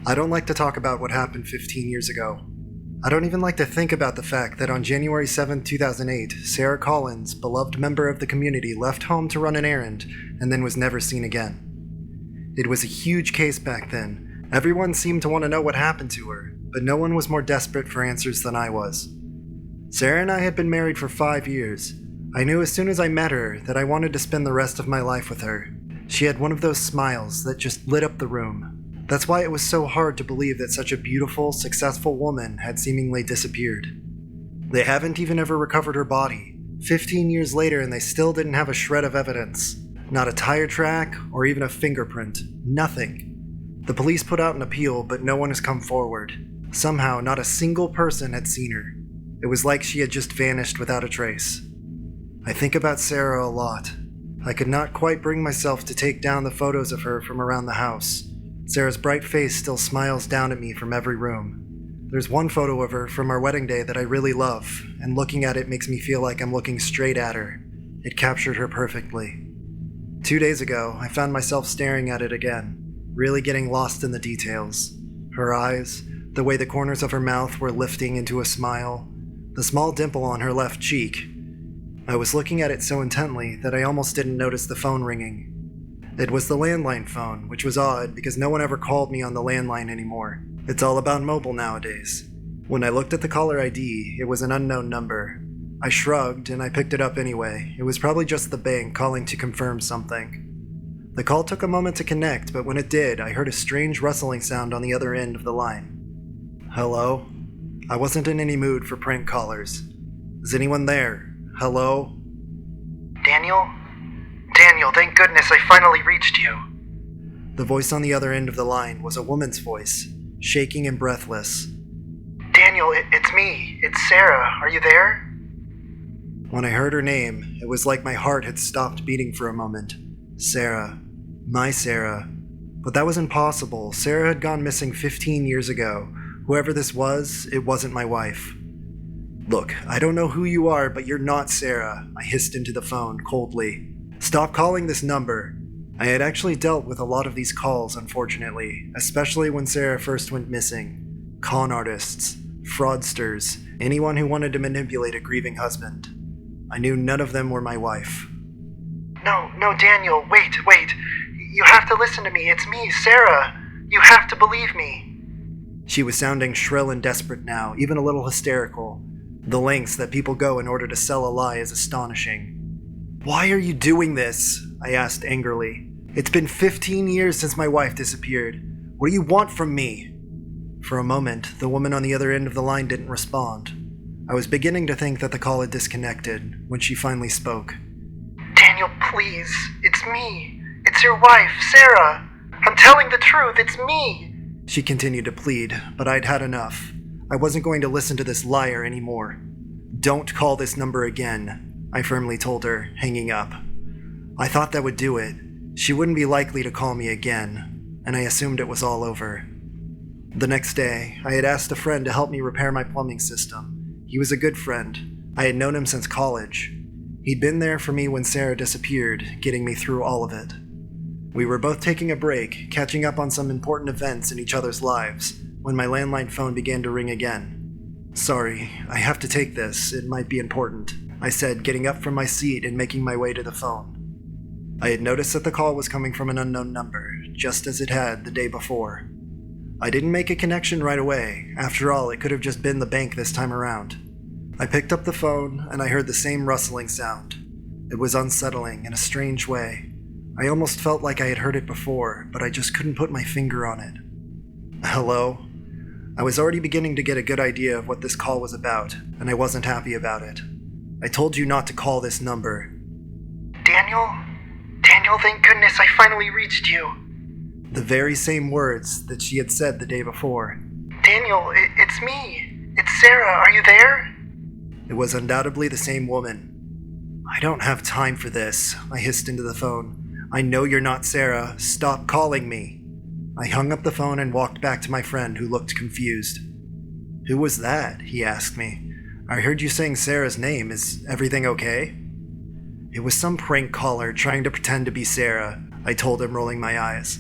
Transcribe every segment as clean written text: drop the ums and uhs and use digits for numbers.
I don't like to talk about what happened 15 years ago. I don't even like to think about the fact that on January 7, 2008, Sarah Collins, beloved member of the community, left home to run an errand and then was never seen again. It was a huge case back then. Everyone seemed to want to know what happened to her, but no one was more desperate for answers than I was. Sarah and I had been married for 5 years. I knew as soon as I met her that I wanted to spend the rest of my life with her. She had one of those smiles that just lit up the room. That's why it was so hard to believe that such a beautiful, successful woman had seemingly disappeared. They haven't even ever recovered her body, 15 years later, and they still didn't have a shred of evidence. Not a tire track or even a fingerprint. Nothing. The police put out an appeal, but no one has come forward. Somehow, not a single person had seen her. It was like she had just vanished without a trace. I think about Sarah a lot. I could not quite bring myself to take down the photos of her from around the house. Sarah's bright face still smiles down at me from every room. There's one photo of her from our wedding day that I really love, and looking at it makes me feel like I'm looking straight at her. It captured her perfectly. 2 days ago, I found myself staring at it again, really getting lost in the details. Her eyes, the way the corners of her mouth were lifting into a smile, the small dimple on her left cheek. I was looking at it so intently that I almost didn't notice the phone ringing. It was the landline phone, which was odd because no one ever called me on the landline anymore. It's all about mobile nowadays. When I looked at the caller ID, it was an unknown number. I shrugged and I picked it up anyway. It was probably just the bank calling to confirm something. The call took a moment to connect, but when it did, I heard a strange rustling sound on the other end of the line. Hello? I wasn't in any mood for prank callers. Is anyone there? Hello? Daniel? Daniel, thank goodness I finally reached you. The voice on the other end of the line was a woman's voice, shaking and breathless. Daniel, it's me. It's Sarah. Are you there? When I heard her name, it was like my heart had stopped beating for a moment. Sarah. My Sarah. But that was impossible. Sarah had gone missing 15 years ago. Whoever this was, it wasn't my wife. Look, I don't know who you are, but you're not Sarah, I hissed into the phone coldly. Stop calling this number. I had actually dealt with a lot of these calls, unfortunately, especially when Sarah first went missing. Con artists, fraudsters, anyone who wanted to manipulate a grieving husband. I knew none of them were my wife. No, Daniel, wait. You have to listen to me. It's me, Sarah. You have to believe me. She was sounding shrill and desperate now, even a little hysterical. The lengths that people go in order to sell a lie is astonishing. Why are you doing this? I asked angrily. It's been 15 years since my wife disappeared. What do you want from me? For a moment, the woman on the other end of the line didn't respond. I was beginning to think that the call had disconnected when she finally spoke. Daniel, please. It's me. It's your wife, Sarah. I'm telling the truth. It's me. She continued to plead, but I'd had enough. I wasn't going to listen to this liar anymore. Don't call this number again, I firmly told her, hanging up. I thought that would do it. She wouldn't be likely to call me again, and I assumed it was all over. The next day, I had asked a friend to help me repair my plumbing system. He was a good friend. I had known him since college. He'd been there for me when Sarah disappeared, getting me through all of it. We were both taking a break, catching up on some important events in each other's lives, when my landline phone began to ring again. Sorry, I have to take this. It might be important, I said, getting up from my seat and making my way to the phone. I had noticed that the call was coming from an unknown number, just as it had the day before. I didn't make a connection right away. After all, it could have just been the bank this time around. I picked up the phone, and I heard the same rustling sound. It was unsettling in a strange way. I almost felt like I had heard it before, but I just couldn't put my finger on it. Hello? I was already beginning to get a good idea of what this call was about, and I wasn't happy about it. I told you not to call this number. Daniel, thank goodness I finally reached you. The very same words that she had said the day before. Daniel, it's me. It's Sarah. Are you there? It was undoubtedly the same woman. I don't have time for this, I hissed into the phone. I know you're not Sarah. Stop calling me. I hung up the phone and walked back to my friend, who looked confused. Who was that? He asked me. I heard you saying Sarah's name. Is everything okay? It was some prank caller trying to pretend to be Sarah, I told him, rolling my eyes.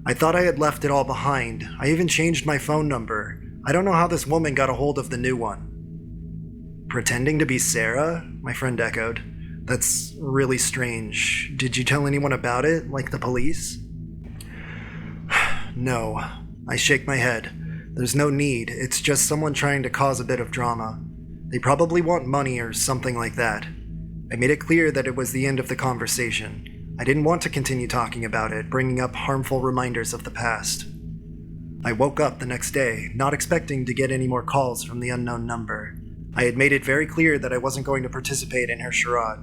I thought I had left it all behind. I even changed my phone number. I don't know how this woman got a hold of the new one. Pretending to be Sarah? My friend echoed. That's really strange. Did you tell anyone about it, like the police? No. I shake my head. There's no need. It's just someone trying to cause a bit of drama. They probably want money or something like that. I made it clear that it was the end of the conversation. I didn't want to continue talking about it, bringing up harmful reminders of the past. I woke up the next day, not expecting to get any more calls from the unknown number. I had made it very clear that I wasn't going to participate in her charade.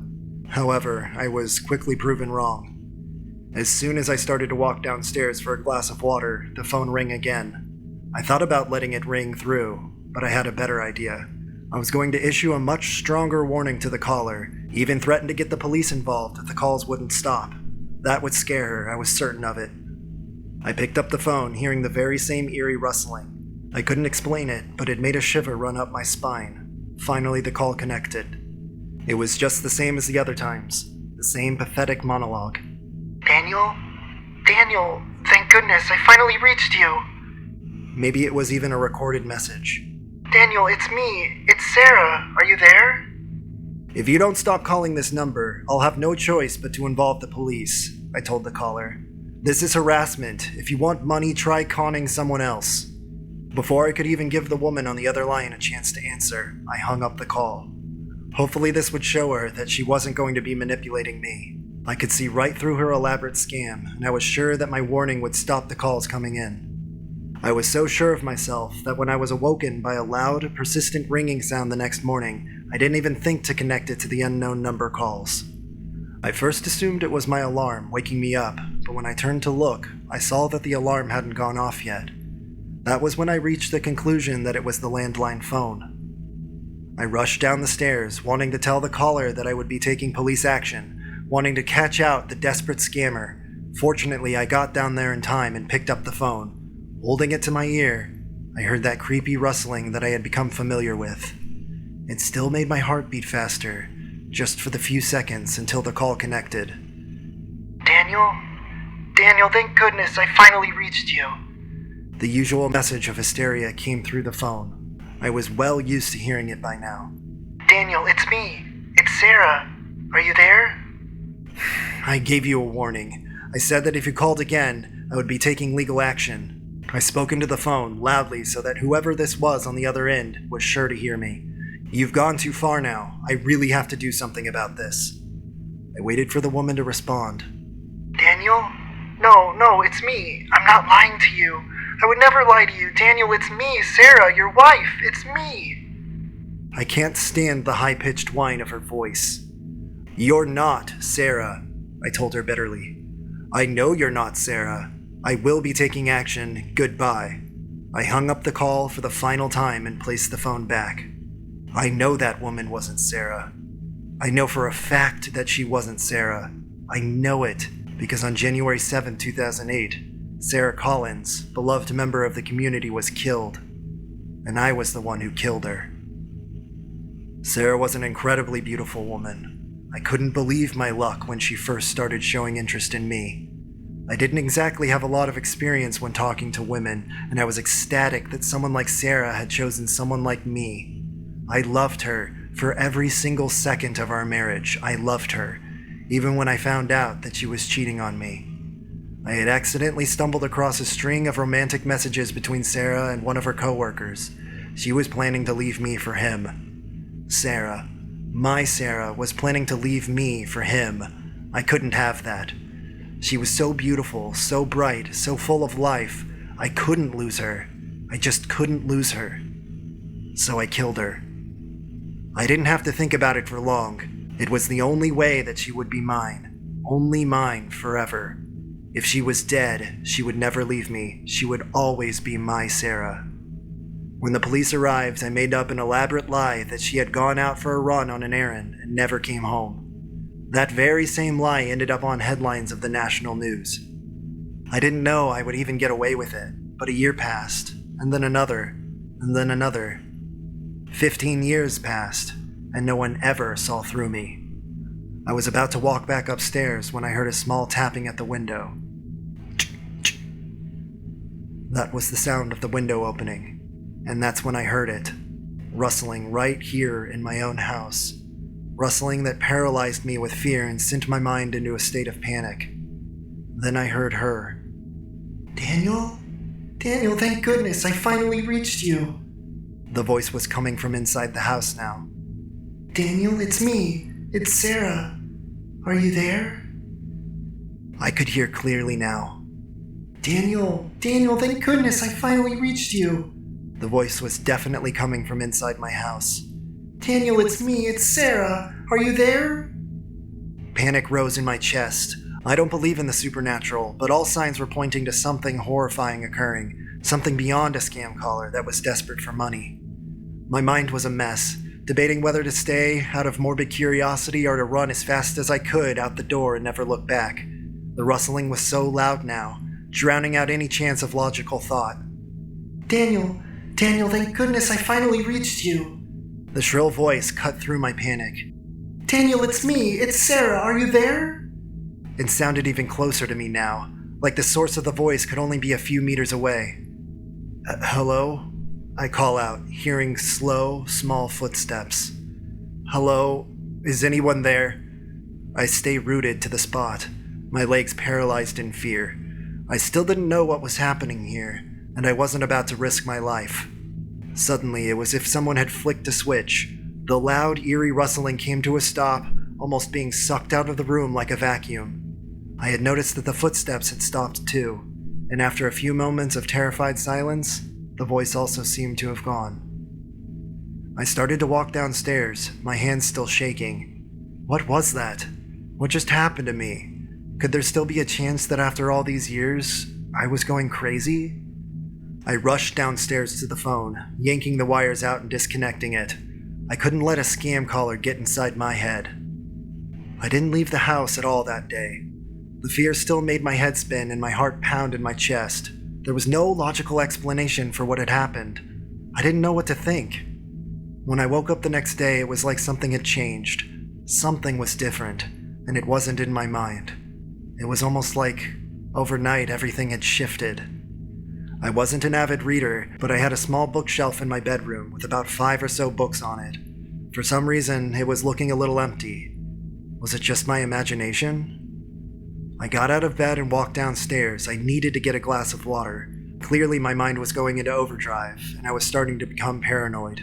However, I was quickly proven wrong. As soon as I started to walk downstairs for a glass of water, the phone rang again. I thought about letting it ring through, but I had a better idea. I was going to issue a much stronger warning to the caller, even threaten to get the police involved if the calls wouldn't stop. That would scare her, I was certain of it. I picked up the phone, hearing the very same eerie rustling. I couldn't explain it, but it made a shiver run up my spine. Finally, the call connected. It was just the same as the other times, the same pathetic monologue. Daniel? Daniel, thank goodness, I finally reached you. Maybe it was even a recorded message. Daniel, it's me. It's Sarah. Are you there? If you don't stop calling this number, I'll have no choice but to involve the police, I told the caller. This is harassment. If you want money, try conning someone else. Before I could even give the woman on the other line a chance to answer, I hung up the call. Hopefully this would show her that she wasn't going to be manipulating me. I could see right through her elaborate scam, and I was sure that my warning would stop the calls coming in. I was so sure of myself that when I was awoken by a loud, persistent ringing sound the next morning, I didn't even think to connect it to the unknown number calls. I first assumed it was my alarm waking me up, but when I turned to look, I saw that the alarm hadn't gone off yet. That was when I reached the conclusion that it was the landline phone. I rushed down the stairs, wanting to tell the caller that I would be taking police action, wanting to catch out the desperate scammer. Fortunately, I got down there in time and picked up the phone. Holding it to my ear, I heard that creepy rustling that I had become familiar with. It still made my heart beat faster, just for the few seconds until the call connected. Daniel? Daniel, thank goodness, I finally reached you. The usual message of hysteria came through the phone. I was well used to hearing it by now. Daniel, it's me. It's Sarah. Are you there? I gave you a warning. I said that if you called again, I would be taking legal action. I spoke into the phone, loudly, so that whoever this was on the other end was sure to hear me. You've gone too far now. I really have to do something about this. I waited for the woman to respond. Daniel? No, it's me. I'm not lying to you. I would never lie to you. Daniel, it's me, Sarah, your wife. It's me. I can't stand the high-pitched whine of her voice. You're not Sarah, I told her bitterly. I know you're not Sarah. I will be taking action. Goodbye. I hung up the call for the final time and placed the phone back. I know that woman wasn't Sarah. I know for a fact that she wasn't Sarah. I know it because on January 7, 2008, Sarah Collins, beloved member of the community, was killed. And I was the one who killed her. Sarah was an incredibly beautiful woman. I couldn't believe my luck when she first started showing interest in me. I didn't exactly have a lot of experience when talking to women, and I was ecstatic that someone like Sarah had chosen someone like me. I loved her for every single second of our marriage. I loved her, even when I found out that she was cheating on me. I had accidentally stumbled across a string of romantic messages between Sarah and one of her coworkers. She was planning to leave me for him. Sarah, my Sarah, was planning to leave me for him. I couldn't have that. She was so beautiful, so bright, so full of life. I couldn't lose her. I just couldn't lose her. So I killed her. I didn't have to think about it for long. It was the only way that she would be mine. Only mine forever. If she was dead, she would never leave me. She would always be my Sarah. When the police arrived, I made up an elaborate lie that she had gone out for a run on an errand and never came home. That very same lie ended up on headlines of the national news. I didn't know I would even get away with it, but a year passed, and then another, and then another. 15 years passed, and no one ever saw through me. I was about to walk back upstairs when I heard a small tapping at the window. That was the sound of the window opening, and that's when I heard it, rustling right here in my own house. Rustling that paralyzed me with fear and sent my mind into a state of panic. Then I heard her. Daniel? Daniel, thank goodness, I finally reached you. The voice was coming from inside the house now. Daniel, it's me. It's Sarah. Are you there? I could hear clearly now. Daniel, thank goodness, I finally reached you. The voice was definitely coming from inside my house. Daniel, it's me. It's Sarah. Are you there? Panic rose in my chest. I don't believe in the supernatural, but all signs were pointing to something horrifying occurring, something beyond a scam caller that was desperate for money. My mind was a mess, debating whether to stay out of morbid curiosity or to run as fast as I could out the door and never look back. The rustling was so loud now, drowning out any chance of logical thought. Daniel, thank goodness I finally reached you. The shrill voice cut through my panic. Daniel, it's me. It's Sarah. Are you there? It sounded even closer to me now, like the source of the voice could only be a few meters away. Hello? I call out, hearing slow, small footsteps. Hello? Is anyone there? I stay rooted to the spot, my legs paralyzed in fear. I still didn't know what was happening here, and I wasn't about to risk my life. Suddenly, it was as if someone had flicked a switch. The loud, eerie rustling came to a stop, almost being sucked out of the room like a vacuum. I had noticed that the footsteps had stopped too, and after a few moments of terrified silence, the voice also seemed to have gone. I started to walk downstairs, my hands still shaking. What was that? What just happened to me? Could there still be a chance that after all these years, I was going crazy? I rushed downstairs to the phone, yanking the wires out and disconnecting it. I couldn't let a scam caller get inside my head. I didn't leave the house at all that day. The fear still made my head spin and my heart pound in my chest. There was no logical explanation for what had happened. I didn't know what to think. When I woke up the next day, it was like something had changed. Something was different, and it wasn't in my mind. It was almost like overnight everything had shifted. I wasn't an avid reader, but I had a small bookshelf in my bedroom with about 5 or so books on it. For some reason, it was looking a little empty. Was it just my imagination? I got out of bed and walked downstairs. I needed to get a glass of water. Clearly, my mind was going into overdrive, and I was starting to become paranoid.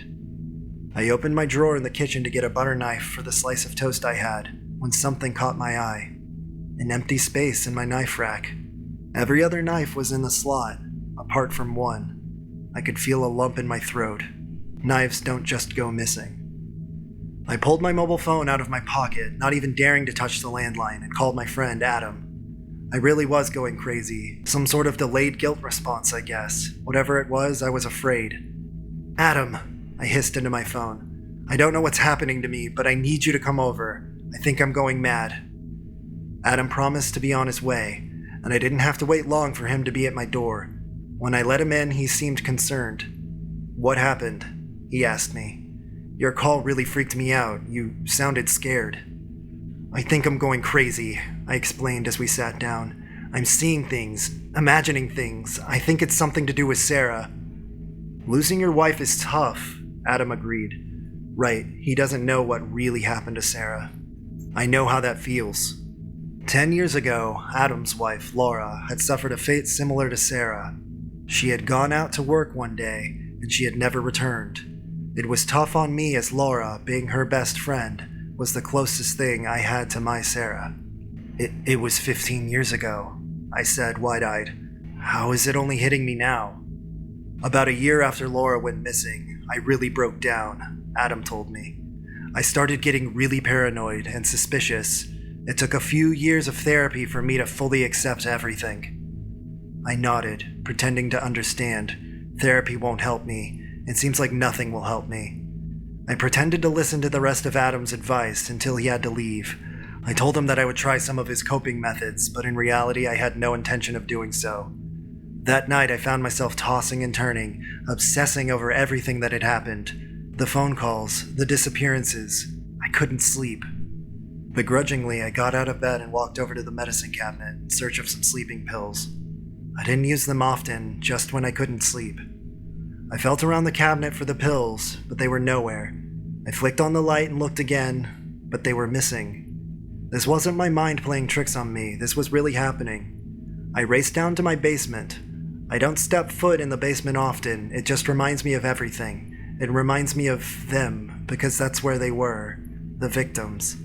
I opened my drawer in the kitchen to get a butter knife for the slice of toast I had, when something caught my eye. An empty space in my knife rack. Every other knife was in the slot, apart from one. I could feel a lump in my throat. Knives don't just go missing. I pulled my mobile phone out of my pocket, not even daring to touch the landline, and called my friend, Adam. I really was going crazy. Some sort of delayed guilt response, I guess. Whatever it was, I was afraid. Adam, I hissed into my phone. I don't know what's happening to me, but I need you to come over. I think I'm going mad. Adam promised to be on his way, and I didn't have to wait long for him to be at my door. When I let him in, he seemed concerned. What happened? He asked me. Your call really freaked me out. You sounded scared. I think I'm going crazy, I explained as we sat down. I'm seeing things, imagining things. I think it's something to do with Sarah. Losing your wife is tough, Adam agreed. Right, he doesn't know what really happened to Sarah. I know how that feels. 10 years ago, Adam's wife, Laura, had suffered a fate similar to Sarah. She had gone out to work one day, and she had never returned. It was tough on me as Laura, being her best friend, was the closest thing I had to my Sarah. It was 15 years ago, I said, wide-eyed. How is it only hitting me now? About a year after Laura went missing, I really broke down, Adam told me. I started getting really paranoid and suspicious. It took a few years of therapy for me to fully accept everything. I nodded, pretending to understand. Therapy won't help me. It seems like nothing will help me. I pretended to listen to the rest of Adam's advice until he had to leave. I told him that I would try some of his coping methods, but in reality I had no intention of doing so. That night I found myself tossing and turning, obsessing over everything that had happened. The phone calls, the disappearances. I couldn't sleep. Begrudgingly, I got out of bed and walked over to the medicine cabinet in search of some sleeping pills. I didn't use them often, just when I couldn't sleep. I felt around the cabinet for the pills, but they were nowhere. I flicked on the light and looked again, but they were missing. This wasn't my mind playing tricks on me, this was really happening. I raced down to my basement. I don't step foot in the basement often, it just reminds me of everything. It reminds me of them, because that's where they were. The victims.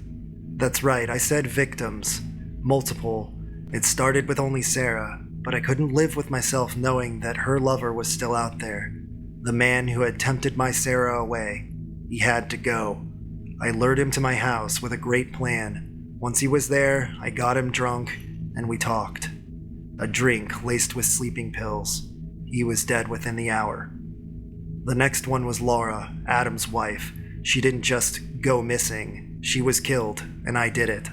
That's right, I said victims. Multiple. It started with only Sarah, but I couldn't live with myself knowing that her lover was still out there. The man who had tempted my Sarah away. He had to go. I lured him to my house with a great plan. Once he was there, I got him drunk, and we talked. A drink laced with sleeping pills. He was dead within the hour. The next one was Laura, Adam's wife. She didn't just go missing. She was killed, and I did it.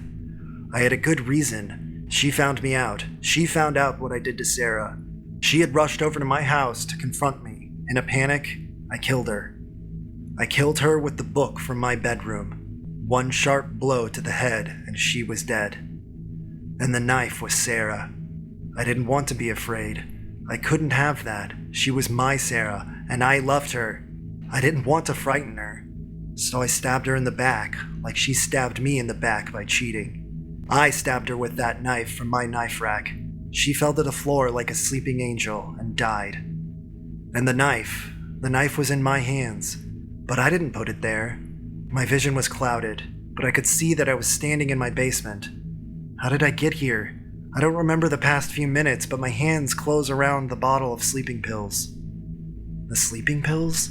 I had a good reason. She found me out. She found out what I did to Sarah. She had rushed over to my house to confront me. In a panic, I killed her. I killed her with the book from my bedroom. One sharp blow to the head, and she was dead. And the knife was Sarah. I didn't want to be afraid. I couldn't have that. She was my Sarah, and I loved her. I didn't want to frighten her. So I stabbed her in the back, like she stabbed me in the back by cheating. I stabbed her with that knife from my knife rack. She fell to the floor like a sleeping angel and died. And the knife was in my hands, but I didn't put it there. My vision was clouded, but I could see that I was standing in my basement. How did I get here? I don't remember the past few minutes, but my hands close around the bottle of sleeping pills. The sleeping pills?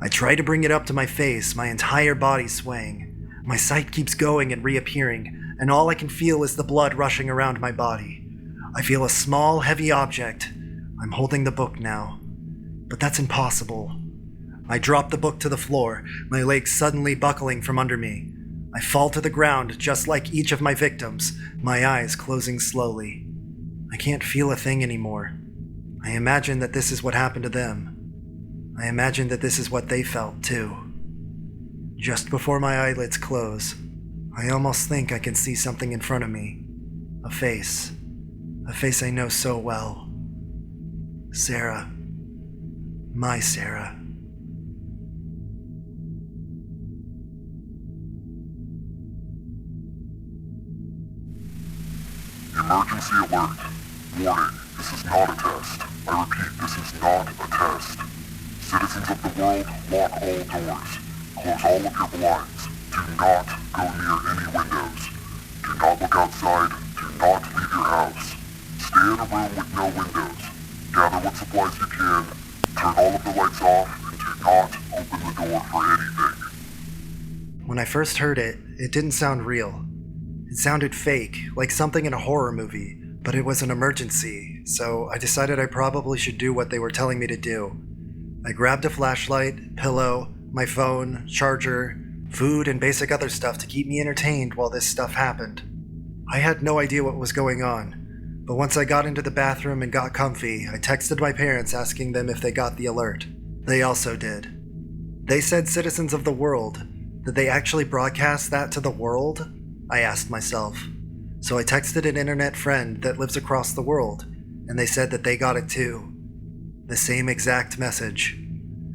I try to bring it up to my face, my entire body swaying. My sight keeps going and reappearing, and all I can feel is the blood rushing around my body. I feel a small, heavy object. I'm holding the book now, but that's impossible. I drop the book to the floor, my legs suddenly buckling from under me. I fall to the ground just like each of my victims, my eyes closing slowly. I can't feel a thing anymore. I imagine that this is what happened to them. I imagine that this is what they felt too. Just before my eyelids close, I almost think I can see something in front of me. A face I know so well. Sarah. My Sarah. Emergency alert. Warning, this is not a test. I repeat, this is not a test. Citizens of the world, lock all doors. Close all of your blinds. Do not go near any windows. Do not look outside. Do not leave your house. Stay in a room with no windows. Gather what supplies you can. Turn all of the lights off and do not open the door for anything. When I first heard it, it didn't sound real. It sounded fake, like something in a horror movie, but it was an emergency, so I decided I probably should do what they were telling me to do. I grabbed a flashlight, pillow, my phone, charger, food, and basic other stuff to keep me entertained while this stuff happened. I had no idea what was going on, but once I got into the bathroom and got comfy, I texted my parents asking them if they got the alert. They also did. They said citizens of the world. Did they actually broadcast that to the world? I asked myself. So I texted an internet friend that lives across the world, and they said that they got it too. The same exact message.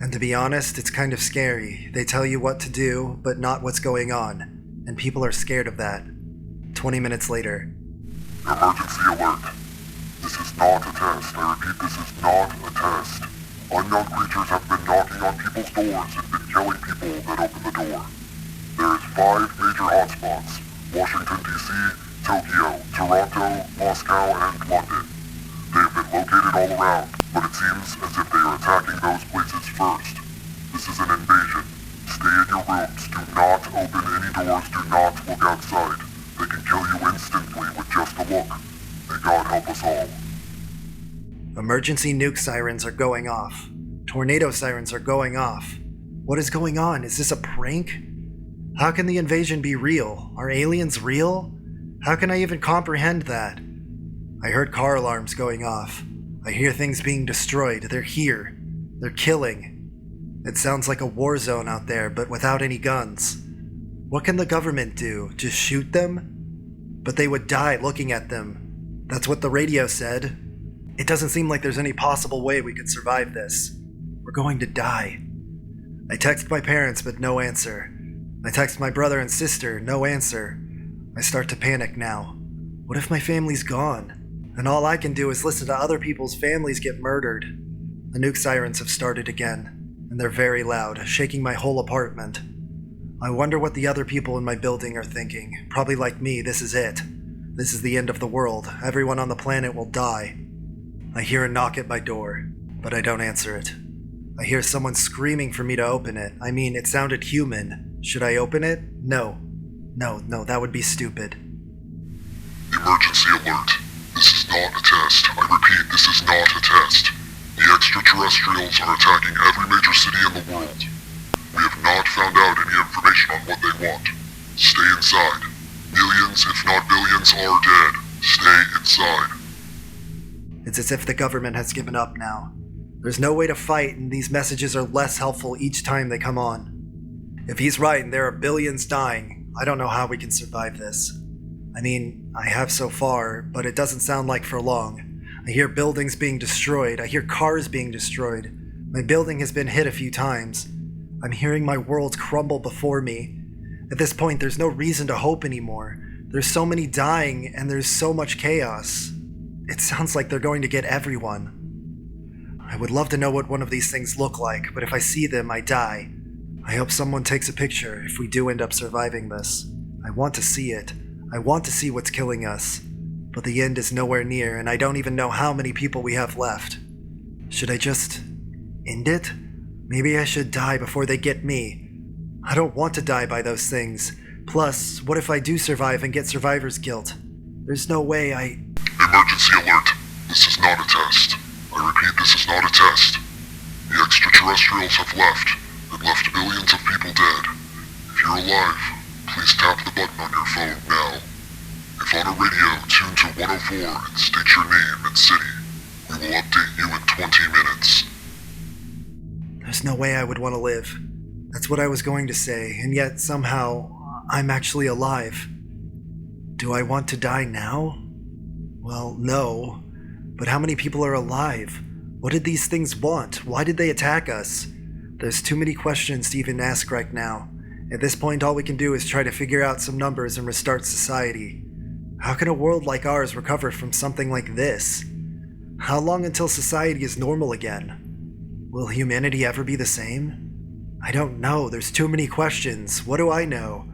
And to be honest, it's kind of scary. They tell you what to do, but not what's going on, and people are scared of that. 20 minutes later. Emergency alert. This is not a test. I repeat, this is not a test. Unknown creatures have been knocking on people's doors and been killing people that open the door. There is 5 major hotspots. Washington, D.C., Tokyo, Toronto, Moscow, and London. They have been located all around, but it seems as if they are attacking those places first. This is an invasion. Stay in your rooms. Do not open any doors. Do not look outside. They can kill you instantly with just a look. May God help us all. Emergency nuke sirens are going off. Tornado sirens are going off. What is going on? Is this a prank? How can the invasion be real? Are aliens real? How can I even comprehend that? I heard car alarms going off. I hear things being destroyed. They're here. They're killing. It sounds like a war zone out there, but without any guns. What can the government do? Just shoot them? But they would die looking at them. That's what the radio said. It doesn't seem like there's any possible way we could survive this. We're going to die. I text my parents, but no answer. I text my brother and sister, no answer. I start to panic now. What if my family's gone? And all I can do is listen to other people's families get murdered. The nuke sirens have started again, and they're very loud, shaking my whole apartment. I wonder what the other people in my building are thinking. Probably like me, this is it. This is the end of the world. Everyone on the planet will die. I hear a knock at my door, but I don't answer it. I hear someone screaming for me to open it. I mean, it sounded human. Should I open it? No, that would be stupid. Emergency alert. This is not a test. I repeat, this is not a test. The extraterrestrials are attacking every major city in the world. We have not found out any information on what they want. Stay inside. Millions, if not billions, are dead. Stay inside. It's as if the government has given up now. There's no way to fight, and these messages are less helpful each time they come on. If he's right and there are billions dying, I don't know how we can survive this. I mean, I have so far, but it doesn't sound like for long. I hear buildings being destroyed. I hear cars being destroyed. My building has been hit a few times. I'm hearing my world crumble before me. At this point, there's no reason to hope anymore. There's so many dying, and there's so much chaos. It sounds like they're going to get everyone. I would love to know what one of these things look like, but if I see them, I die. I hope someone takes a picture if we do end up surviving this. I want to see it. I want to see what's killing us. But the end is nowhere near, and I don't even know how many people we have left. Should I just end it? Maybe I should die before they get me. I don't want to die by those things. Plus, what if I do survive and get survivor's guilt? There's no way Emergency alert. This is not a test. I repeat, this is not a test. The extraterrestrials have left, and left billions of people dead. If you're alive, please tap the button on your phone now. If on a radio, tune to 104 and state your name and city. We will update you in 20 minutes. There's no way I would want to live. That's what I was going to say, and yet somehow I'm actually alive. Do I want to die now? Well, no. But how many people are alive? What did these things want? Why did they attack us? There's too many questions to even ask right now. At this point, all we can do is try to figure out some numbers and restart society. How can a world like ours recover from something like this? How long until society is normal again? Will humanity ever be the same? I don't know. There's too many questions. What do I know?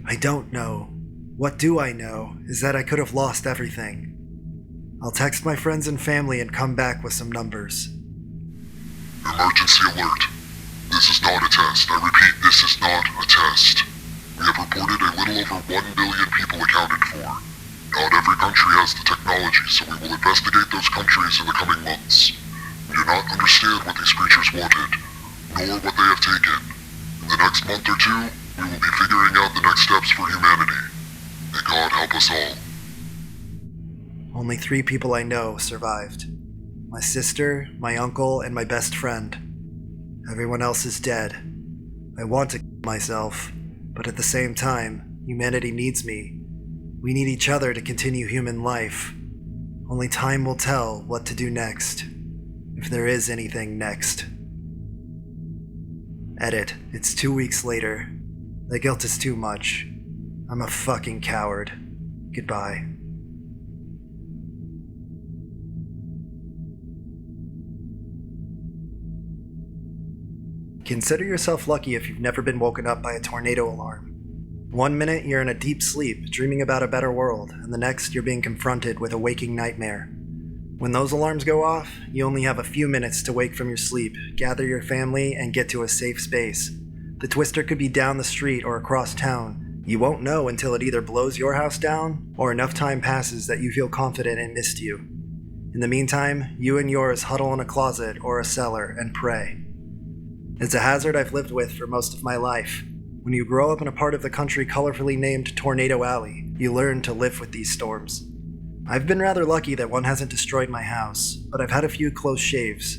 I don't know. What do I know is that I could have lost everything. I'll text my friends and family and come back with some numbers. Emergency alert. This is not a test. I repeat, this is not a test. We have reported a little over 1 billion people accounted for. Not every country has the technology, so we will investigate those countries in the coming months. We do not understand what these creatures wanted, nor what they have taken. In the next month or two, we will be figuring out the next steps for humanity. May God help us all. Only 3 people I know survived. My sister, my uncle, and my best friend. Everyone else is dead. I want to kill myself, but at the same time, humanity needs me. We need each other to continue human life. Only time will tell what to do next. If there is anything next. Edit. It's 2 weeks later. The guilt is too much. I'm a fucking coward. Goodbye. Consider yourself lucky if you've never been woken up by a tornado alarm. 1 minute you're in a deep sleep, dreaming about a better world, and the next you're being confronted with a waking nightmare. When those alarms go off, you only have a few minutes to wake from your sleep, gather your family, and get to a safe space. The twister could be down the street or across town. You won't know until it either blows your house down, or enough time passes that you feel confident it missed you. In the meantime, you and yours huddle in a closet or a cellar and pray. It's a hazard I've lived with for most of my life. When you grow up in a part of the country colorfully named Tornado Alley, you learn to live with these storms. I've been rather lucky that one hasn't destroyed my house, but I've had a few close shaves.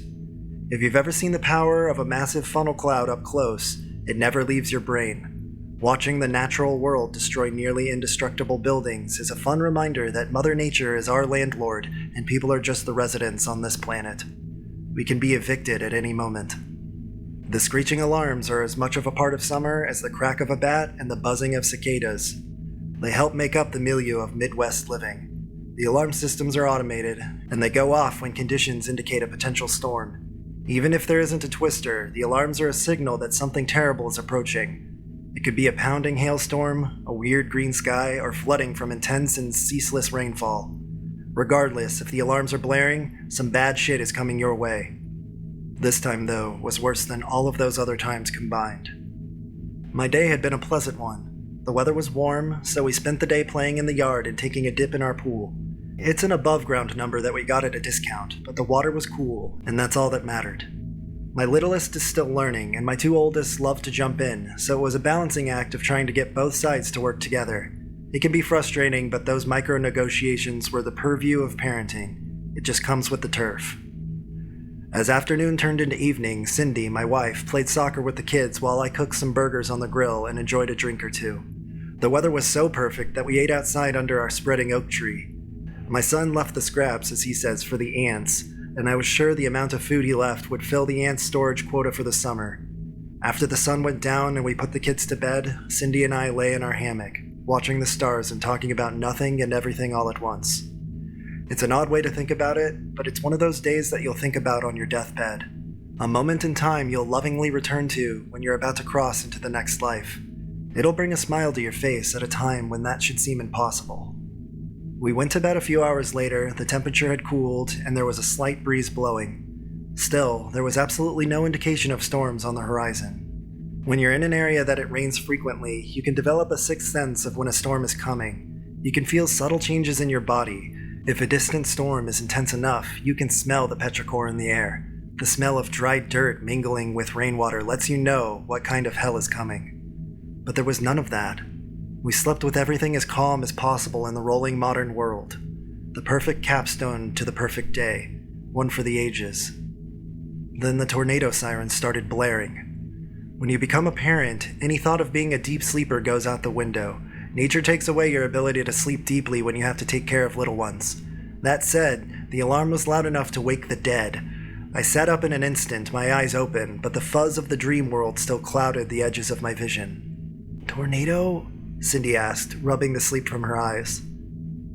If you've ever seen the power of a massive funnel cloud up close, it never leaves your brain. Watching the natural world destroy nearly indestructible buildings is a fun reminder that Mother Nature is our landlord and people are just the residents on this planet. We can be evicted at any moment. The screeching alarms are as much of a part of summer as the crack of a bat and the buzzing of cicadas. They help make up the milieu of Midwest living. The alarm systems are automated, and they go off when conditions indicate a potential storm. Even if there isn't a twister, the alarms are a signal that something terrible is approaching. It could be a pounding hailstorm, a weird green sky, or flooding from intense and ceaseless rainfall. Regardless, if the alarms are blaring, some bad shit is coming your way. This time, though, was worse than all of those other times combined. My day had been a pleasant one. The weather was warm, so we spent the day playing in the yard and taking a dip in our pool. It's an above-ground number that we got at a discount, but the water was cool, and that's all that mattered. My littlest is still learning, and my two oldest love to jump in, so it was a balancing act of trying to get both sides to work together. It can be frustrating, but those micro-negotiations were the purview of parenting. It just comes with the turf. As afternoon turned into evening, Cindy, my wife, played soccer with the kids while I cooked some burgers on the grill and enjoyed a drink or two. The weather was so perfect that we ate outside under our spreading oak tree. My son left the scraps, as he says, for the ants, and I was sure the amount of food he left would fill the ants' storage quota for the summer. After the sun went down and we put the kids to bed, Cindy and I lay in our hammock, watching the stars and talking about nothing and everything all at once. It's an odd way to think about it, but it's one of those days that you'll think about on your deathbed. A moment in time you'll lovingly return to when you're about to cross into the next life. It'll bring a smile to your face at a time when that should seem impossible. We went to bed a few hours later, the temperature had cooled, and there was a slight breeze blowing. Still, there was absolutely no indication of storms on the horizon. When you're in an area that it rains frequently, you can develop a sixth sense of when a storm is coming. You can feel subtle changes in your body. If a distant storm is intense enough, you can smell the petrichor in the air. The smell of dried dirt mingling with rainwater lets you know what kind of hell is coming. But there was none of that. We slept with everything as calm as possible in the rolling modern world. The perfect capstone to the perfect day, one for the ages. Then the tornado sirens started blaring. When you become a parent, any thought of being a deep sleeper goes out the window. Nature takes away your ability to sleep deeply when you have to take care of little ones. That said, the alarm was loud enough to wake the dead. I sat up in an instant, my eyes open, but the fuzz of the dream world still clouded the edges of my vision. Tornado? Cindy asked, rubbing the sleep from her eyes.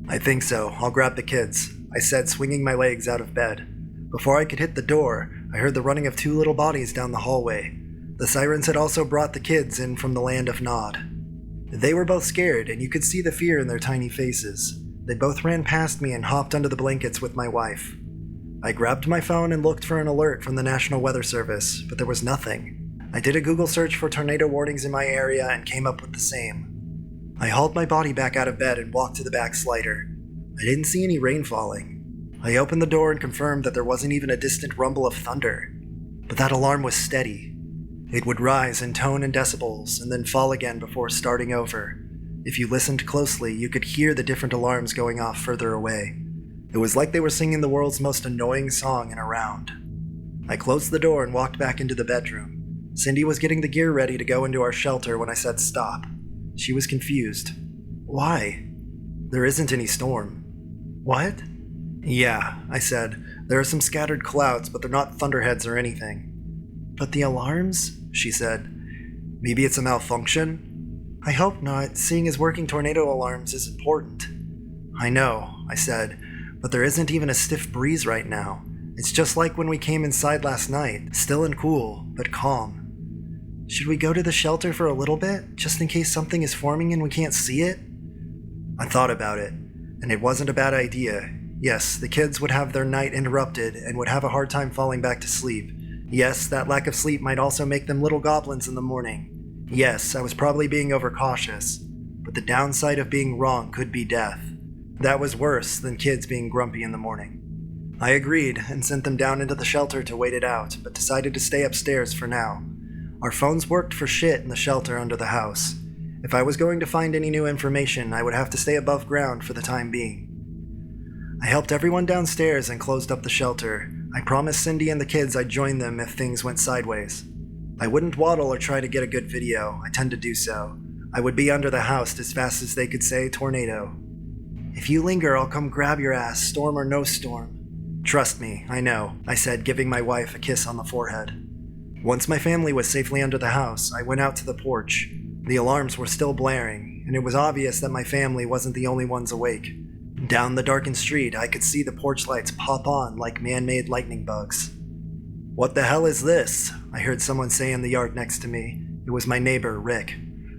I think so. I'll grab the kids, I said, swinging my legs out of bed. Before I could hit the door, I heard the running of two little bodies down the hallway. The sirens had also brought the kids in from the land of Nod. They were both scared, and you could see the fear in their tiny faces. They both ran past me and hopped under the blankets with my wife. I grabbed my phone and looked for an alert from the National Weather Service, but there was nothing. I did a Google search for tornado warnings in my area and came up with the same. I hauled my body back out of bed and walked to the back slider. I didn't see any rain falling. I opened the door and confirmed that there wasn't even a distant rumble of thunder. But that alarm was steady. It would rise in tone and decibels and then fall again before starting over. If you listened closely, you could hear the different alarms going off further away. It was like they were singing the world's most annoying song in a round. I closed the door and walked back into the bedroom. Cindy was getting the gear ready to go into our shelter when I said stop. She was confused. Why? There isn't any storm. What? Yeah, I said. There are some scattered clouds, but they're not thunderheads or anything. But the alarms? She said. Maybe it's a malfunction? I hope not, seeing as working tornado alarms is important. I know, I said, but there isn't even a stiff breeze right now. It's just like when we came inside last night, still and cool, but calm. Should we go to the shelter for a little bit, just in case something is forming and we can't see it? I thought about it, and it wasn't a bad idea. Yes, the kids would have their night interrupted and would have a hard time falling back to sleep. Yes, that lack of sleep might also make them little goblins in the morning. Yes, I was probably being overcautious, but the downside of being wrong could be death. That was worse than kids being grumpy in the morning. I agreed and sent them down into the shelter to wait it out, but decided to stay upstairs for now. Our phones worked for shit in the shelter under the house. If I was going to find any new information, I would have to stay above ground for the time being. I helped everyone downstairs and closed up the shelter. I promised Cindy and the kids I'd join them if things went sideways. I wouldn't waddle or try to get a good video. I tend to do so. I would be under the house as fast as they could say tornado. If you linger, I'll come grab your ass, storm or no storm. Trust me, I know, I said, giving my wife a kiss on the forehead. Once my family was safely under the house, I went out to the porch. The alarms were still blaring, and it was obvious that my family wasn't the only ones awake. Down the darkened street, I could see the porch lights pop on like man-made lightning bugs. "What the hell is this?" I heard someone say in the yard next to me. It was my neighbor, Rick.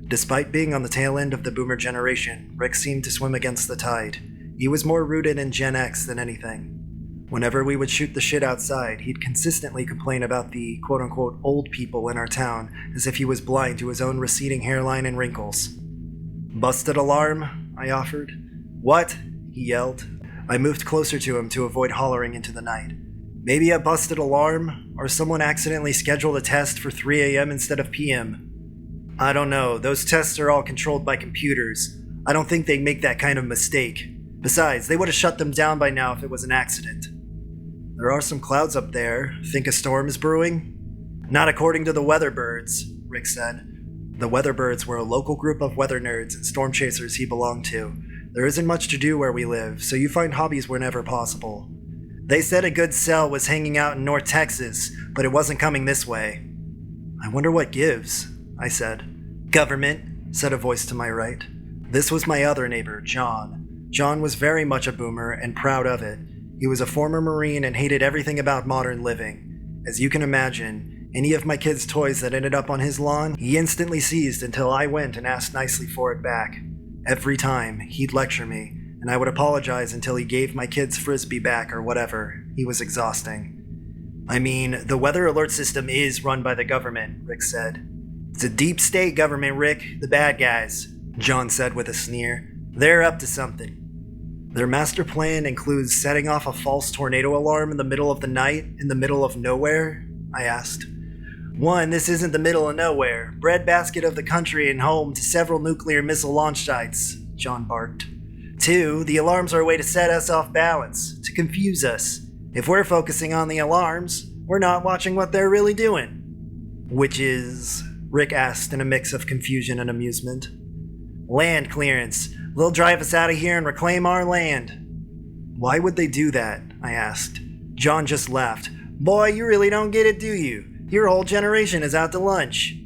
Despite being on the tail end of the boomer generation, Rick seemed to swim against the tide. He was more rooted in Gen X than anything. Whenever we would shoot the shit outside, he'd consistently complain about the quote-unquote old people in our town, as if he was blind to his own receding hairline and wrinkles. "Busted alarm?" I offered. "What?" he yelled. I moved closer to him to avoid hollering into the night. "Maybe a busted alarm? Or someone accidentally scheduled a test for 3 a.m. instead of p.m.? I don't know, those tests are all controlled by computers. I don't think they'd make that kind of mistake. Besides, they would have shut them down by now if it was an accident." "There are some clouds up there. Think a storm is brewing?" "Not according to the weather birds," Rick said. The weather birds were a local group of weather nerds and storm chasers he belonged to. There isn't much to do where we live, so you find hobbies whenever possible. "They said a good cell was hanging out in North Texas, but it wasn't coming this way." "I wonder what gives," I said. "Government," said a voice to my right. This was my other neighbor, John. John was very much a boomer and proud of it. He was a former Marine and hated everything about modern living. As you can imagine, any of my kids' toys that ended up on his lawn, he instantly seized until I went and asked nicely for it back. Every time, he'd lecture me, and I would apologize until he gave my kids' frisbee back or whatever. He was exhausting. "I mean, the weather alert system is run by the government," Rick said. "It's a deep state government, Rick, the bad guys," John said with a sneer. "They're up to something." "Their master plan includes setting off a false tornado alarm in the middle of the night, in the middle of nowhere?" I asked. "One, this isn't the middle of nowhere. Breadbasket of the country and home to several nuclear missile launch sites," John barked. "Two, the alarms are a way to set us off balance, to confuse us. If we're focusing on the alarms, we're not watching what they're really doing." "Which is?" Rick asked in a mix of confusion and amusement. "Land clearance. They'll drive us out of here and reclaim our land." "Why would they do that?" I asked. John just laughed. "Boy, you really don't get it, do you? Your whole generation is out to lunch."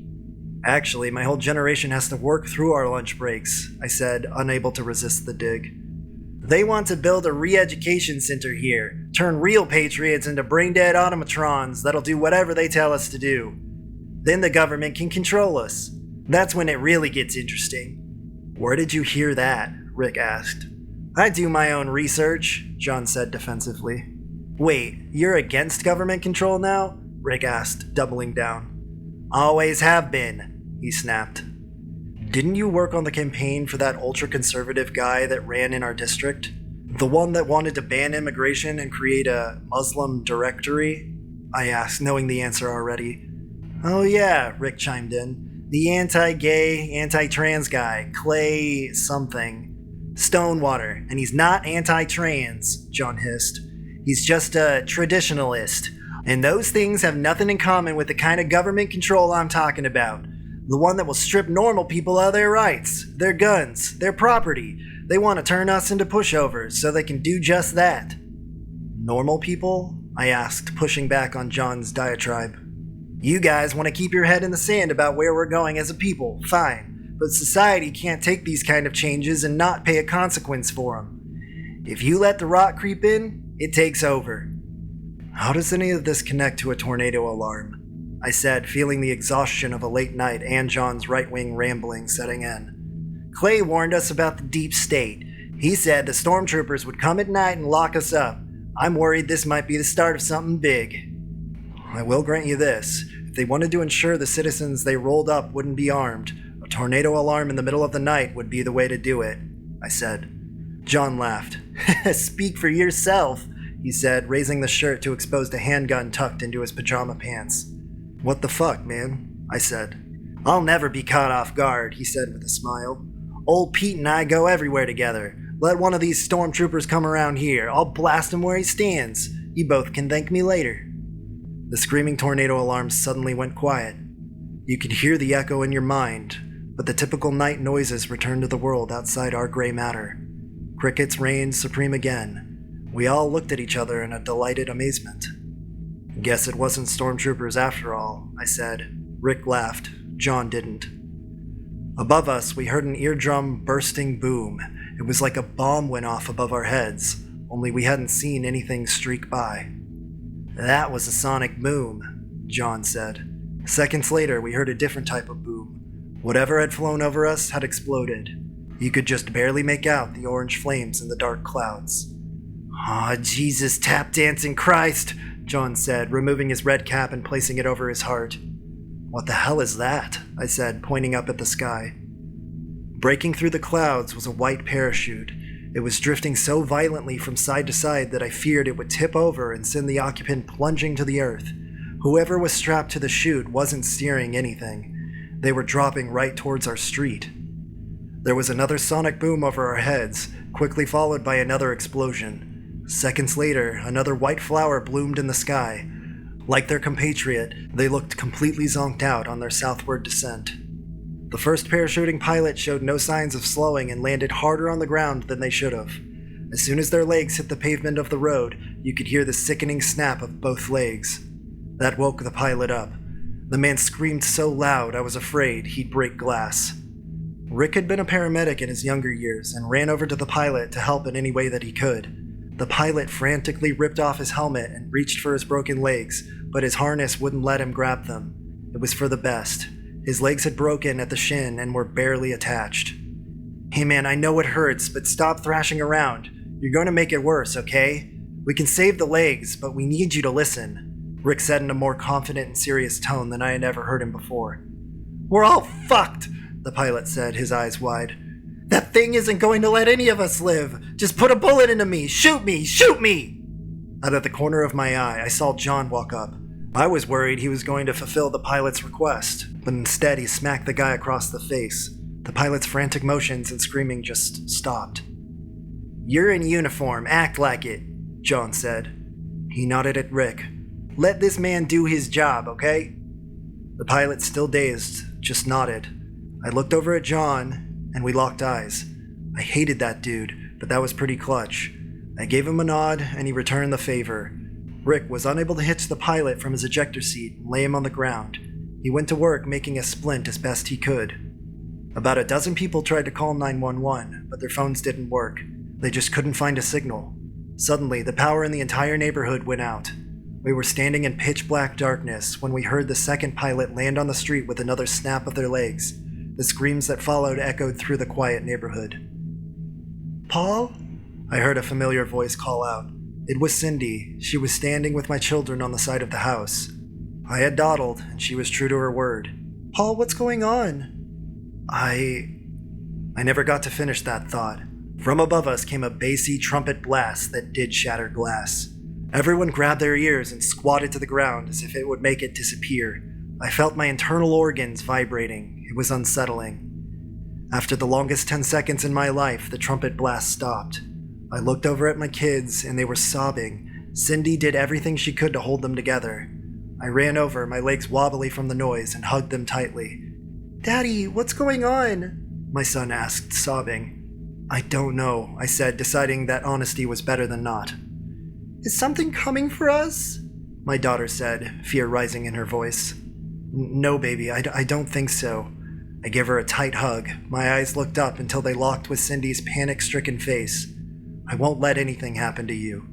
"Actually, my whole generation has to work through our lunch breaks," I said, unable to resist the dig. "They want to build a re-education center here, turn real patriots into brain-dead automatrons that'll do whatever they tell us to do. Then the government can control us. That's when it really gets interesting." "Where did you hear that?" Rick asked. "I do my own research," John said defensively. "Wait, you're against government control now?" Rick asked, doubling down. "Always have been," he snapped. "Didn't you work on the campaign for that ultra-conservative guy that ran in our district? The one that wanted to ban immigration and create a Muslim directory?" I asked, knowing the answer already. "Oh yeah," Rick chimed in. "The anti-gay, anti-trans guy, Clay something. Stonewater, and he's not anti-trans," John hissed. "He's just a traditionalist. And those things have nothing in common with the kind of government control I'm talking about. The one that will strip normal people of their rights, their guns, their property. They want to turn us into pushovers so they can do just that." "Normal people?" I asked, pushing back on John's diatribe. "You guys want to keep your head in the sand about where we're going as a people, fine. But society can't take these kind of changes and not pay a consequence for them. If you let the rot creep in, it takes over." "How does any of this connect to a tornado alarm?" I said, feeling the exhaustion of a late night and John's right-wing rambling setting in. "Clay warned us about the deep state. He said the stormtroopers would come at night and lock us up. I'm worried this might be the start of something big." "I will grant you this. If they wanted to ensure the citizens they rolled up wouldn't be armed, a tornado alarm in the middle of the night would be the way to do it," I said. John laughed. "Speak for yourself," he said, raising the shirt to expose the handgun tucked into his pajama pants. "What the fuck, man?" I said. "I'll never be caught off guard," he said with a smile. "Old Pete and I go everywhere together. Let one of these stormtroopers come around here. I'll blast him where he stands. You both can thank me later." The screaming tornado alarm suddenly went quiet. You could hear the echo in your mind, but the typical night noises returned to the world outside our gray matter. Crickets reigned supreme again. We all looked at each other in a delighted amazement. "Guess it wasn't stormtroopers after all," I said. Rick laughed. John didn't. Above us, we heard an eardrum bursting boom. It was like a bomb went off above our heads, only we hadn't seen anything streak by. "That was a sonic boom," John said. Seconds later, we heard a different type of boom. Whatever had flown over us had exploded. You could just barely make out the orange flames in the dark clouds. "Aw, Jesus, tap-dancing Christ," John said, removing his red cap and placing it over his heart. "What the hell is that?" I said, pointing up at the sky. Breaking through the clouds was a white parachute. It was drifting so violently from side to side that I feared it would tip over and send the occupant plunging to the earth. Whoever was strapped to the chute wasn't steering anything. They were dropping right towards our street. There was another sonic boom over our heads, quickly followed by another explosion. Seconds later, another white flower bloomed in the sky. Like their compatriot, they looked completely zonked out on their southward descent. The first parachuting pilot showed no signs of slowing and landed harder on the ground than they should have. As soon as their legs hit the pavement of the road, you could hear the sickening snap of both legs. That woke the pilot up. The man screamed so loud I was afraid he'd break glass. Rick had been a paramedic in his younger years and ran over to the pilot to help in any way that he could. The pilot frantically ripped off his helmet and reached for his broken legs, but his harness wouldn't let him grab them. It was for the best. His legs had broken at the shin and were barely attached. "Hey man, I know it hurts, but stop thrashing around. You're going to make it worse, okay? We can save the legs, but we need you to listen," Rick said in a more confident and serious tone than I had ever heard him before. "We're all fucked," the pilot said, his eyes wide. "That thing isn't going to let any of us live. Just put a bullet into me. Shoot me! Shoot me!" Out of the corner of my eye, I saw John walk up. I was worried he was going to fulfill the pilot's request, but instead he smacked the guy across the face. The pilot's frantic motions and screaming just stopped. "You're in uniform. Act like it," John said. He nodded at Rick. "Let this man do his job, okay?" The pilot, still dazed, just nodded. I looked over at John, and we locked eyes. I hated that dude, but that was pretty clutch. I gave him a nod, and he returned the favor. Rick was unable to hitch the pilot from his ejector seat and lay him on the ground. He went to work making a splint as best he could. About a dozen people tried to call 911, but their phones didn't work. They just couldn't find a signal. Suddenly, the power in the entire neighborhood went out. We were standing in pitch-black darkness when we heard the second pilot land on the street with another snap of their legs. The screams that followed echoed through the quiet neighborhood. "Paul?" I heard a familiar voice call out. It was Cindy. She was standing with my children on the side of the house. I had dawdled, and she was true to her word. "Paul, what's going on?" I never got to finish that thought. From above us came a bassy trumpet blast that did shatter glass. Everyone grabbed their ears and squatted to the ground as if it would make it disappear. I felt my internal organs vibrating. It was unsettling. After the longest 10 seconds in my life, the trumpet blast stopped. I looked over at my kids, and they were sobbing. Cindy did everything she could to hold them together. I ran over, my legs wobbly from the noise, and hugged them tightly. "Daddy, what's going on?" my son asked, sobbing. "I don't know," I said, deciding that honesty was better than not. "Is something coming for us?" my daughter said, fear rising in her voice. "No, baby, I don't think so." I gave her a tight hug. My eyes looked up until they locked with Cindy's panic-stricken face. "I won't let anything happen to you."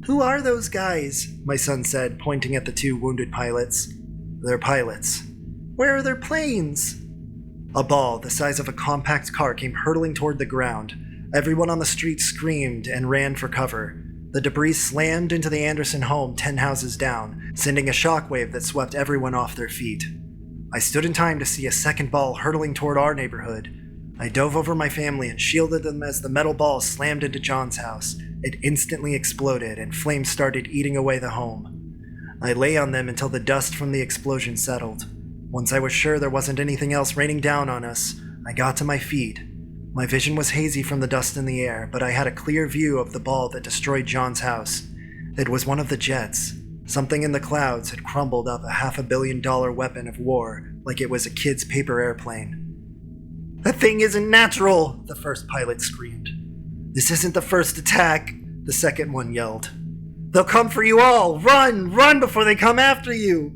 "Who are those guys?" my son said, pointing at the two wounded pilots. "They're pilots." "Where are their planes?" A ball the size of a compact car came hurtling toward the ground. Everyone on the street screamed and ran for cover. The debris slammed into the Anderson home 10 houses down, sending a shockwave that swept everyone off their feet. I stood in time to see a second ball hurtling toward our neighborhood. I dove over my family and shielded them as the metal ball slammed into John's house. It instantly exploded, and flames started eating away the home. I lay on them until the dust from the explosion settled. Once I was sure there wasn't anything else raining down on us, I got to my feet. My vision was hazy from the dust in the air, but I had a clear view of the ball that destroyed John's house. It was one of the jets. Something in the clouds had crumbled up a $500 million weapon of war like it was a kid's paper airplane. "That thing isn't natural," the first pilot screamed. "This isn't the first attack," the second one yelled. "They'll come for you all! Run! Run before they come after you!"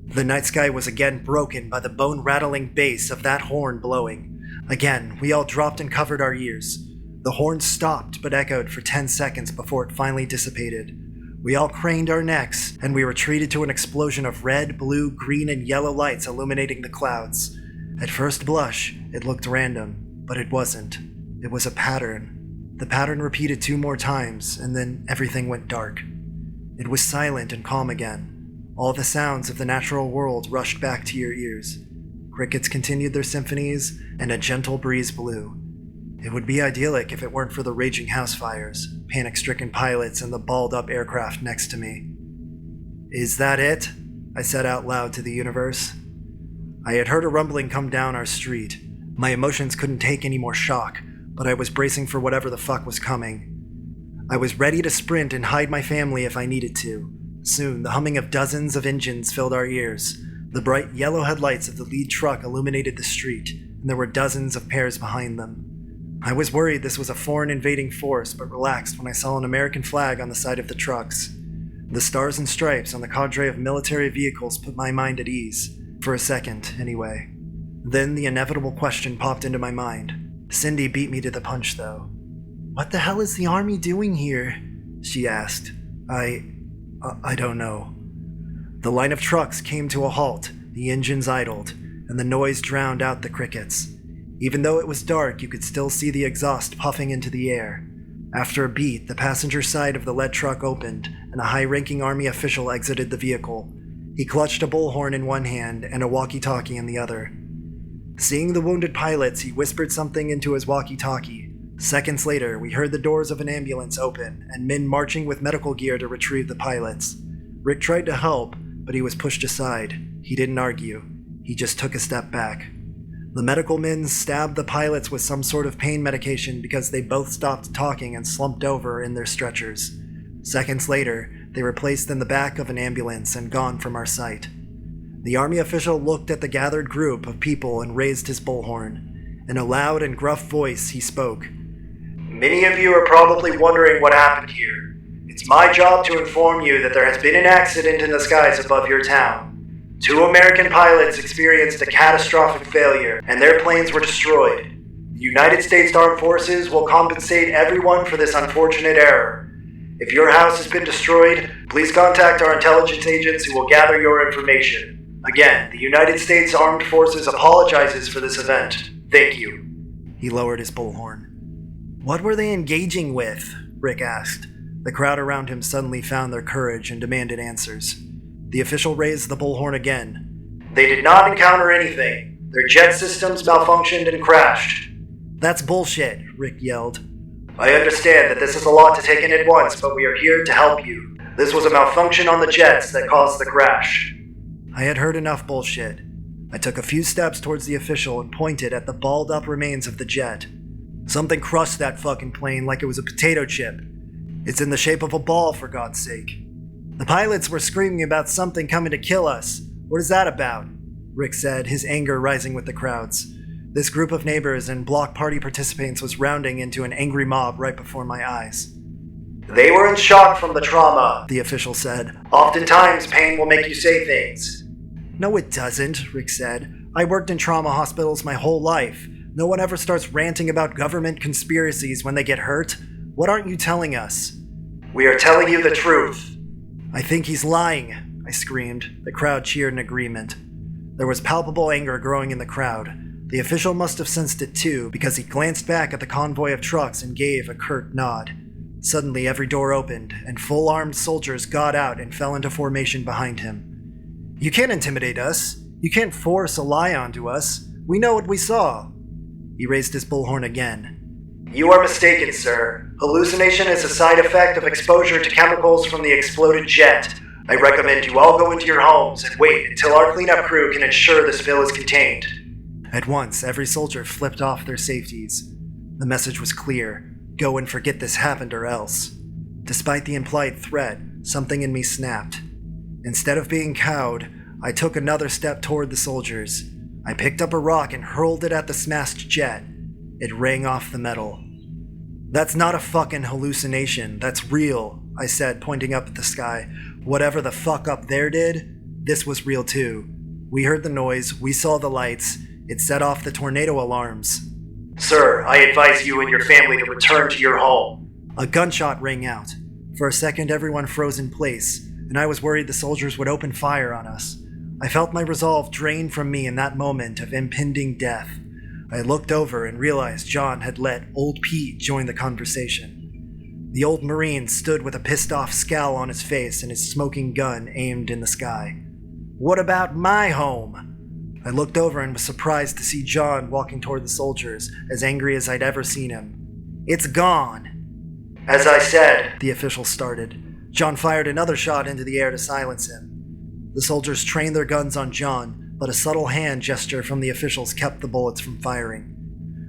The night sky was again broken by the bone-rattling bass of that horn blowing. Again, we all dropped and covered our ears. The horn stopped but echoed for 10 seconds before it finally dissipated. We all craned our necks, and we were treated to an explosion of red, blue, green, and yellow lights illuminating the clouds. At first blush, it looked random, but it wasn't. It was a pattern. The pattern repeated 2 more times, and then everything went dark. It was silent and calm again. All the sounds of the natural world rushed back to your ears. Crickets continued their symphonies, and a gentle breeze blew. It would be idyllic if it weren't for the raging house fires, panic-stricken pilots, and the balled-up aircraft next to me. "Is that it?" I said out loud to the universe. I had heard a rumbling come down our street. My emotions couldn't take any more shock, but I was bracing for whatever the fuck was coming. I was ready to sprint and hide my family if I needed to. Soon, the humming of dozens of engines filled our ears. The bright yellow headlights of the lead truck illuminated the street, and there were dozens of pairs behind them. I was worried this was a foreign invading force, but relaxed when I saw an American flag on the side of the trucks. The stars and stripes on the cadre of military vehicles put my mind at ease, for a second, anyway. Then the inevitable question popped into my mind. Cindy beat me to the punch, though. "What the hell is the army doing here?" she asked. I don't know. The line of trucks came to a halt, the engines idled, and the noise drowned out the crickets. Even though it was dark, you could still see the exhaust puffing into the air. After a beat, the passenger side of the lead truck opened, and a high-ranking Army official exited the vehicle. He clutched a bullhorn in one hand and a walkie-talkie in the other. Seeing the wounded pilots, he whispered something into his walkie-talkie. Seconds later, we heard the doors of an ambulance open, and men marching with medical gear to retrieve the pilots. Rick tried to help, but he was pushed aside. He didn't argue. He just took a step back. The medical men stabbed the pilots with some sort of pain medication because they both stopped talking and slumped over in their stretchers. Seconds later, they were placed in the back of an ambulance and gone from our sight. The Army official looked at the gathered group of people and raised his bullhorn. In a loud and gruff voice, he spoke. "Many of you are probably wondering what happened here. It's my job to inform you that there has been an accident in the skies above your town. 2 American pilots experienced a catastrophic failure, and their planes were destroyed. The United States Armed Forces will compensate everyone for this unfortunate error. If your house has been destroyed, please contact our intelligence agents who will gather your information. Again, the United States Armed Forces apologizes for this event. Thank you." He lowered his bullhorn. "What were they engaging with?" Rick asked. The crowd around him suddenly found their courage and demanded answers. The official raised the bullhorn again. "They did not encounter anything. Their jet systems malfunctioned and crashed." "That's bullshit," Rick yelled. "I understand that this is a lot to take in at once, but we are here to help you. This was a malfunction on the jets that caused the crash." I had heard enough bullshit. I took a few steps towards the official and pointed at the balled-up remains of the jet. "Something crushed that fucking plane like it was a potato chip. It's in the shape of a ball, for God's sake. The pilots were screaming about something coming to kill us. What is that about?" Rick said, his anger rising with the crowds. This group of neighbors and block party participants was rounding into an angry mob right before my eyes. "They were in shock from the trauma," the official said. "Oftentimes, pain will make you say things." "No, it doesn't," Rick said. "I worked in trauma hospitals my whole life. No one ever starts ranting about government conspiracies when they get hurt. What aren't you telling us?" "We are telling you the truth." "I think he's lying," I screamed. The crowd cheered in agreement. There was palpable anger growing in the crowd. The official must have sensed it too, because he glanced back at the convoy of trucks and gave a curt nod. Suddenly, every door opened, and full-armed soldiers got out and fell into formation behind him. "You can't intimidate us. You can't force a lie onto us. We know what we saw." He raised his bullhorn again. "You are mistaken, sir. Hallucination is a side effect of exposure to chemicals from the exploded jet. I recommend you all go into your homes and wait until our cleanup crew can ensure the spill is contained." At once, every soldier flipped off their safeties. The message was clear. Go and forget this happened or else. Despite the implied threat, something in me snapped. Instead of being cowed, I took another step toward the soldiers. I picked up a rock and hurled it at the smashed jet. It rang off the metal. "That's not a fucking hallucination, that's real," I said, pointing up at the sky. "Whatever the fuck up there did, this was real too. We heard the noise, we saw the lights, it set off the tornado alarms." "Sir, I advise you and your family to return to your home." A gunshot rang out. For a second, everyone froze in place, and I was worried the soldiers would open fire on us. I felt my resolve drain from me in that moment of impending death. I looked over and realized John had let Old Pete join the conversation. The old Marine stood with a pissed-off scowl on his face and his smoking gun aimed in the sky. "What about my home?" I looked over and was surprised to see John walking toward the soldiers, as angry as I'd ever seen him. "It's gone." "As I said," the official started. John fired another shot into the air to silence him. The soldiers trained their guns on John, but a subtle hand gesture from the officials kept the bullets from firing.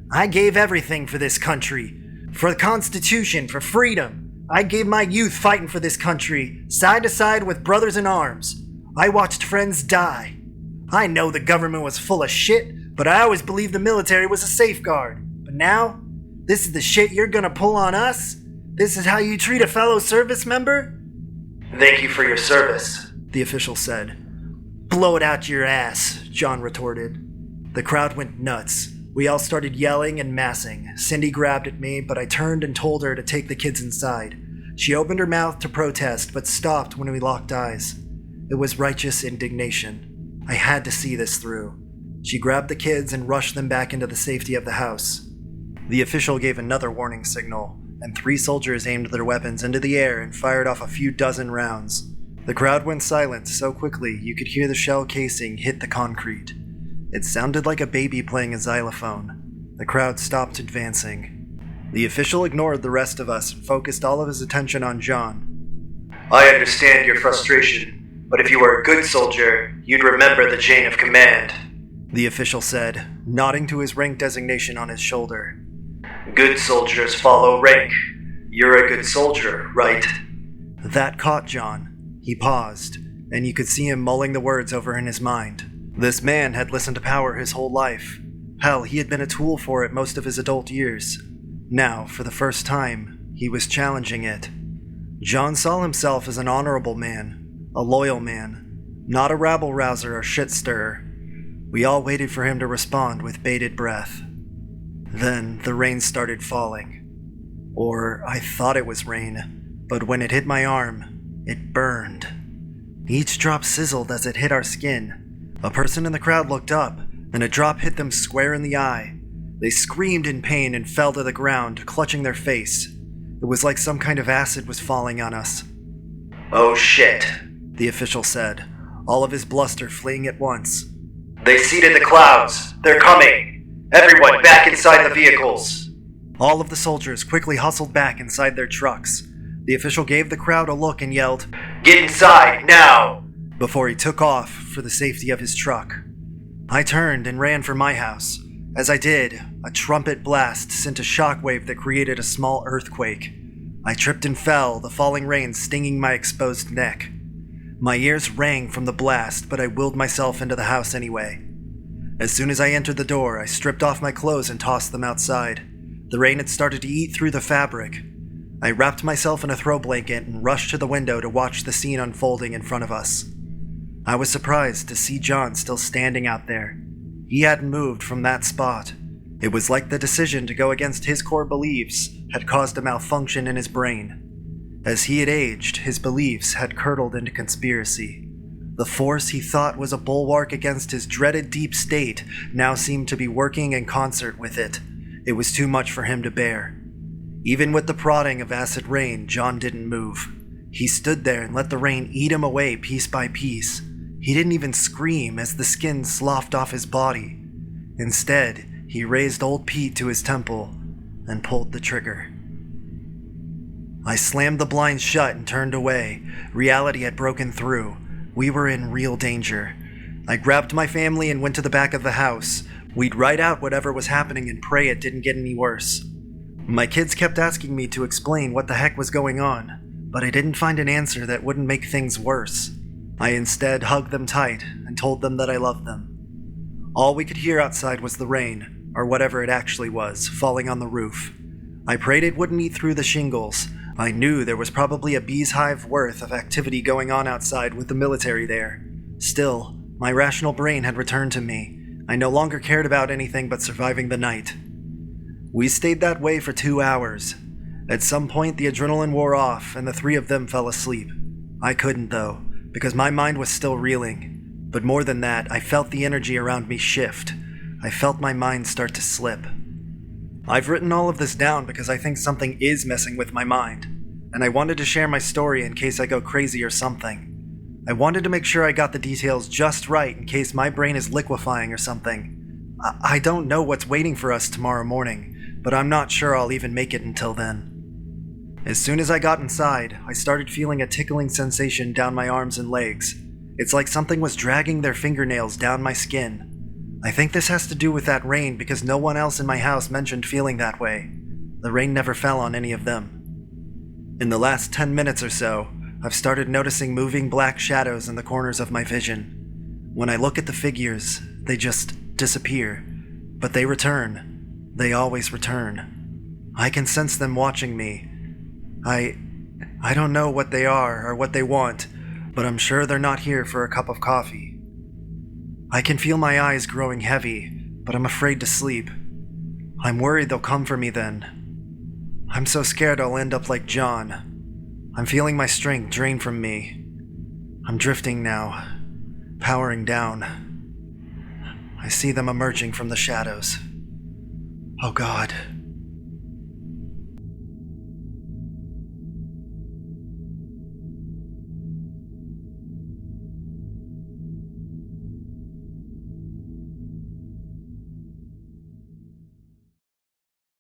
"I gave everything for this country. For the Constitution, for freedom. I gave my youth fighting for this country, side to side with brothers in arms. I watched friends die. I know the government was full of shit, but I always believed the military was a safeguard. But now, this is the shit you're gonna pull on us? This is how you treat a fellow service member?" "Thank you for your service," the official said. "Blow it out your ass," John retorted. The crowd went nuts. We all started yelling and massing. Cindy grabbed at me, but I turned and told her to take the kids inside. She opened her mouth to protest, but stopped when we locked eyes. It was righteous indignation. I had to see this through. She grabbed the kids and rushed them back into the safety of the house. The official gave another warning signal, and 3 soldiers aimed their weapons into the air and fired off a few dozen rounds. The crowd went silent so quickly you could hear the shell casing hit the concrete. It sounded like a baby playing a xylophone. The crowd stopped advancing. The official ignored the rest of us and focused all of his attention on John. "I understand your frustration, but if you were a good soldier, you'd remember the chain of command," the official said, nodding to his rank designation on his shoulder. "Good soldiers follow rank. You're a good soldier, right?" That caught John. He paused, and you could see him mulling the words over in his mind. This man had listened to power his whole life. Hell, he had been a tool for it most of his adult years. Now, for the first time, he was challenging it. John saw himself as an honorable man, a loyal man, not a rabble-rouser or shit-stirrer. We all waited for him to respond with bated breath. Then the rain started falling. Or I thought it was rain, but when it hit my arm, it burned. Each drop sizzled as it hit our skin. A person in the crowd looked up, and a drop hit them square in the eye. They screamed in pain and fell to the ground, clutching their face. It was like some kind of acid was falling on us. "Oh shit," the official said, all of his bluster fleeing at once. "They seeded the clouds. They're coming. Everyone back inside the vehicles." All of the soldiers quickly hustled back inside their trucks. The official gave the crowd a look and yelled, "Get inside, now!" before he took off for the safety of his truck. I turned and ran for my house. As I did, a trumpet blast sent a shockwave that created a small earthquake. I tripped and fell, the falling rain stinging my exposed neck. My ears rang from the blast, but I willed myself into the house anyway. As soon as I entered the door, I stripped off my clothes and tossed them outside. The rain had started to eat through the fabric. I wrapped myself in a throw blanket and rushed to the window to watch the scene unfolding in front of us. I was surprised to see John still standing out there. He hadn't moved from that spot. It was like the decision to go against his core beliefs had caused a malfunction in his brain. As he had aged, his beliefs had curdled into conspiracy. The force he thought was a bulwark against his dreaded deep state now seemed to be working in concert with it. It was too much for him to bear. Even with the prodding of acid rain, John didn't move. He stood there and let the rain eat him away piece by piece. He didn't even scream as the skin sloughed off his body. Instead, he raised old Pete to his temple and pulled the trigger. I slammed the blinds shut and turned away. Reality had broken through. We were in real danger. I grabbed my family and went to the back of the house. We'd write out whatever was happening and pray it didn't get any worse. My kids kept asking me to explain what the heck was going on, but I didn't find an answer that wouldn't make things worse. I instead hugged them tight and told them that I loved them. All we could hear outside was the rain, or whatever it actually was, falling on the roof. I prayed it wouldn't eat through the shingles. I knew there was probably a bee's hive worth of activity going on outside with the military there. Still, my rational brain had returned to me. I no longer cared about anything but surviving the night. We stayed that way for 2 hours. At some point, the adrenaline wore off, and the three of them fell asleep. I couldn't, though, because my mind was still reeling. But more than that, I felt the energy around me shift. I felt my mind start to slip. I've written all of this down because I think something is messing with my mind, and I wanted to share my story in case I go crazy or something. I wanted to make sure I got the details just right in case my brain is liquefying or something. I don't know what's waiting for us tomorrow morning, but I'm not sure I'll even make it until then. As soon as I got inside, I started feeling a tickling sensation down my arms and legs. It's like something was dragging their fingernails down my skin. I think this has to do with that rain because no one else in my house mentioned feeling that way. The rain never fell on any of them. In the last 10 minutes or so, I've started noticing moving black shadows in the corners of my vision. When I look at the figures, they just disappear. But they return. They always return. I can sense them watching me. I don't know what they are or what they want, but I'm sure they're not here for a cup of coffee. I can feel my eyes growing heavy, but I'm afraid to sleep. I'm worried they'll come for me then. I'm so scared I'll end up like John. I'm feeling my strength drain from me. I'm drifting now, powering down. I see them emerging from the shadows. Oh God.